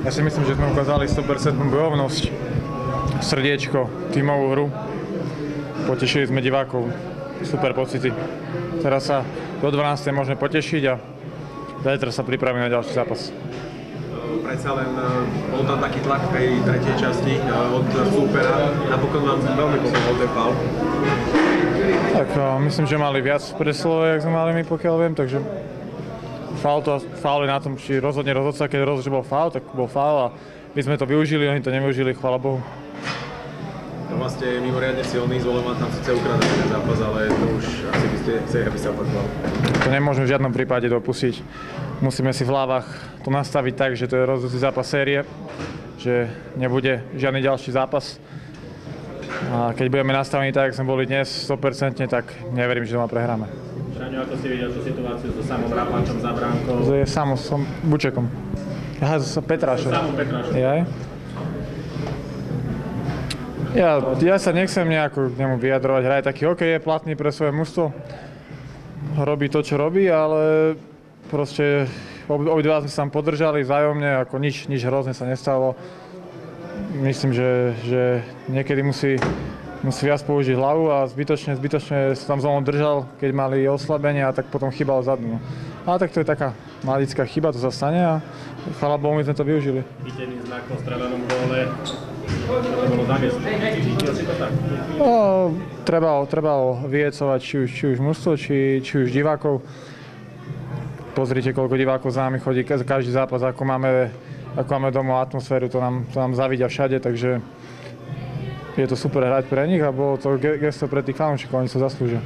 Ja si myslím, že sme ukázali 100% bojovnosť, srdiečko, tímovú hru. Potešili sme divákov. Super pocity. Teraz sa do 12. môžeme potešiť a zajtra sa pripravíme na ďalší zápas. Predsa len bol tam taký tlak v tej tretej časti od súpera. Napokon vám veľmi pomohol ten faul. Tak myslím, že mali viac presilov, jak sme mali my, pokiaľ viem, takže faul je na tom, či rozhodne rozhodca, keď rozhodne, že bol faul, tak bol faul a my sme to využili, oni to nevyužili, chvála Bohu. Vlastne je mimoriadne silný, Zvolen má tam síce ukradený ten zápas, ale to už asi by ste chceli, aby sa opakoval. To nemôžeme v žiadnom prípade dopustiť. Musíme si v hlavách to nastaviť tak, že to je rozhodujúci zápas série, že nebude žiadny ďalší zápas. A keď budeme nastavení tak, ako sme boli dnes, 100%, tak neverím, že doma prehráme. Šaňo, ako si videl tú situáciu so Samom Rapáčom za bránkou? Som Bučekom. Aha, so Petrášom. Samom Petrášom. Ja sa nechcem nejako k nemu vyjadrovať. Hraje taký hokej, je platný pre svoje mužstvo. Robí to, čo robí, ale proste obidva sme sa tam podržali vzájomne, ako nič hrozné sa nestalo. Myslím, že niekedy musí viac použiť hlavu a zbytočne sa tam zónu držal, keď mali oslabenie a tak potom chýbal vzadu. Ale tak to je taká malická chyba, to sa stane a chvála Bohu, my sme to využili. Vítený znak po strelenom góle. To bolo zaviesť. Cítil si to tak? Trebalo vyjecovať či už mužstvo, či už divákov. Pozrite, koľko divákov za nami chodí každý zápas, ako máme domov atmosféru, to nám zavidia všade, takže je to super hrať pre nich a bolo to gesto pre tých fanúšikov, oni sa zaslúžia.